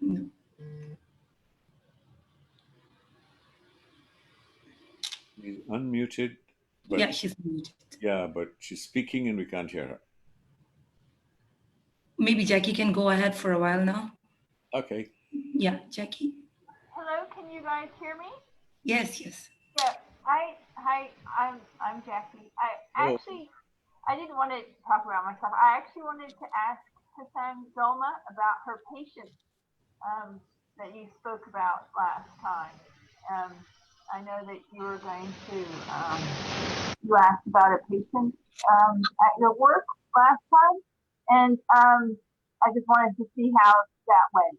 No. She's unmuted, but Yeah, she's muted. but she's speaking and we can't hear her. Maybe Jackie can go ahead for a while now. Okay. Yeah, Jackie. Hello, can you guys hear me? Yes, yes. Yeah, I'm Jackie. Hello. I didn't want to talk about myself. I actually wanted to ask Hassan Doma about her patience that you spoke about last time. I know that you were going to you asked about a patient at your work last time, and I just wanted to see how that went.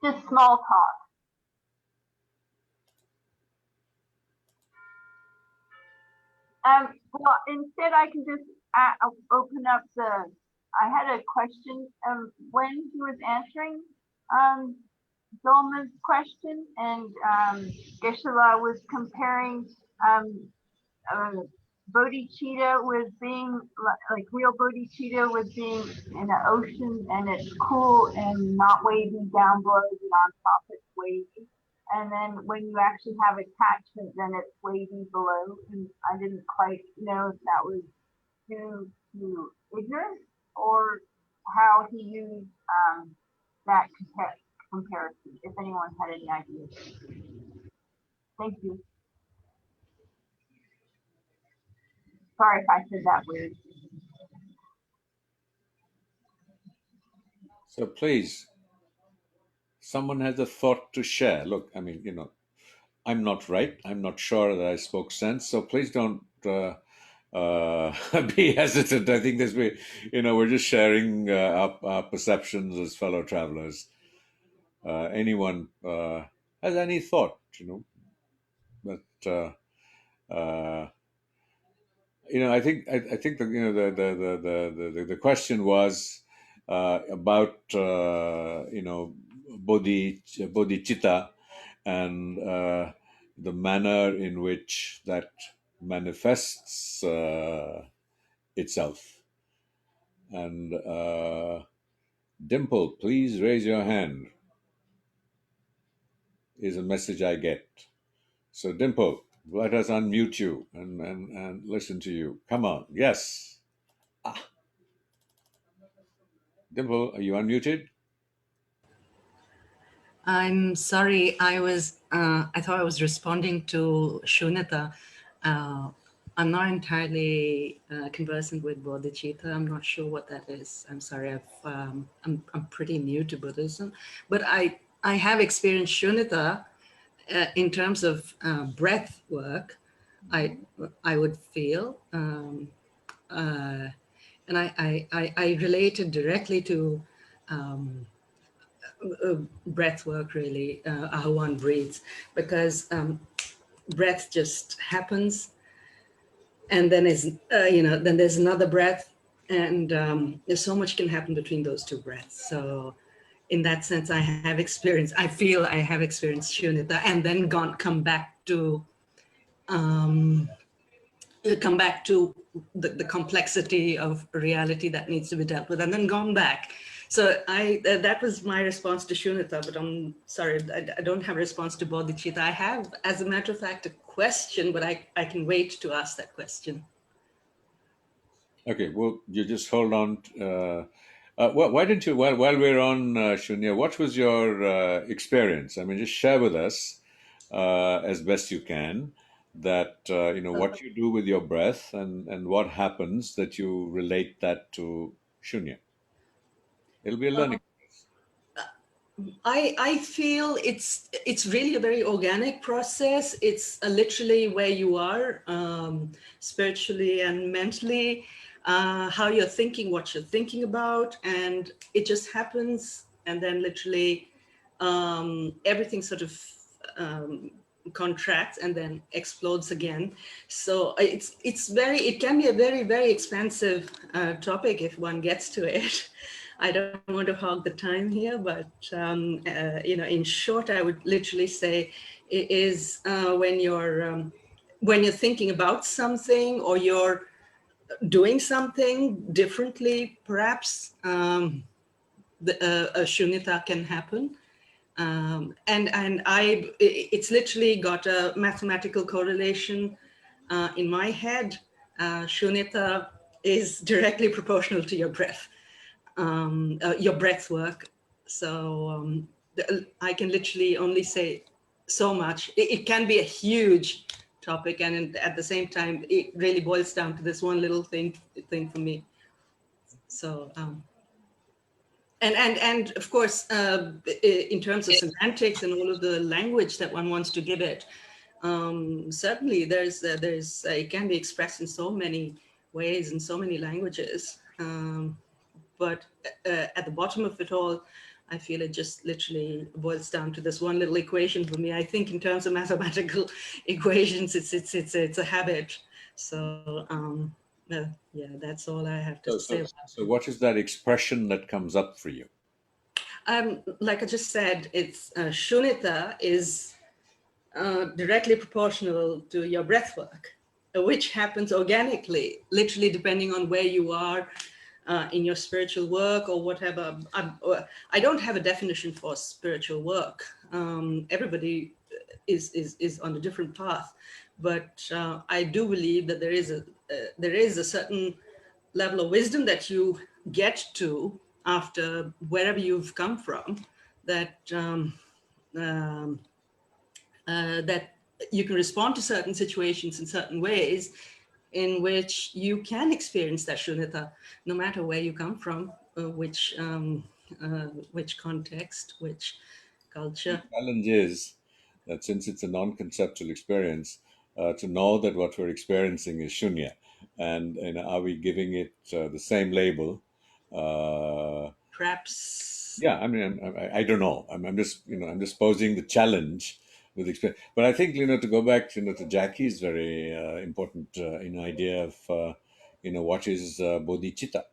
Just small talk. Well, instead I can just open up I had a question when he was answering Dolma's question, and Geshe was comparing bodhicitta with being like real bodhicitta with being in the ocean, and it's cool and not wavy down below, and on top it's wavy. And then when you actually have attachment, then it's wavy below. And I didn't quite know if that was due to ignorance or how he used that comparison, if anyone had any ideas. Thank you. Sorry if I said that weird. So please, someone has a thought to share. Look, I mean, I'm not right. I'm not sure that I spoke sense. So please don't be hesitant. I think we're just sharing our perceptions as fellow travelers. Anyone has any thought, but I think that the question was about bodhicitta and the manner in which that manifests itself. And Dimple, please raise your hand. Is a message I get. So Dimple, let us unmute you and listen to you. Come on, yes. Dimple, are you unmuted? I'm sorry. I thought I was responding to Shunyata. I'm not entirely conversant with bodhicitta. I'm not sure what that is. I'm sorry. I'm pretty new to Buddhism, but I have experienced Shunyata in terms of breath work. I would feel, and I related directly to breath work, really, how one breathes, because breath just happens, and then then there's another breath, and there's so much can happen between those two breaths. So in that sense, I feel I have experienced Shunyata, and then come back to the complexity of reality that needs to be dealt with, and then gone back. So that was my response to Shunyata, but I'm sorry, I don't have a response to bodhicitta. I have, as a matter of fact, a question, but I can wait to ask that question. Okay, well, you just hold on. Why didn't you, while we're on Shunya, what was your experience? I mean, just share with us as best you can that, what you do with your breath and what happens that you relate that to Shunya. It'll be a learning. I feel it's really a very organic process. It's literally where you are spiritually and mentally, how you're thinking, what you're thinking about, and it just happens. And then literally everything sort of contracts and then explodes again. So it can be a very, very expansive topic if one gets to it. I don't want to hog the time here, but in short, I would literally say it is when you're thinking about something or you're doing something differently, perhaps a shunyata can happen. It's literally got a mathematical correlation in my head. Shunyata is directly proportional to your breath, your breath work. So I can literally only say so much. It can be a huge topic, and at the same time, it really boils down to this one little thing for me. So. And of course, in terms of semantics and all of the language that one wants to give it, certainly it can be expressed in so many ways in so many languages. But at the bottom of it all, I feel it just literally boils down to this one little equation for me. I think in terms of mathematical equations, it's a habit. So. Yeah, that's all I have to say. So what is that expression that comes up for you? Like I just said, it's Shunyata is directly proportional to your breath work, which happens organically, literally depending on where you are in your spiritual work or whatever. I don't have a definition for spiritual work. Everybody is on a different path, but I do believe that there is a certain level of wisdom that you get to after wherever you've come from, that that you can respond to certain situations in certain ways in which you can experience that shunyata, no matter where you come from, which context, which culture. The challenge is that since it's a non-conceptual experience, to know that what we're experiencing is shunya, and are we giving it the same label? Perhaps. Yeah, I mean, I don't know. I'm just I'm just posing the challenge with experience. But I think to go back to Jackie's very important idea of what is bodhicitta.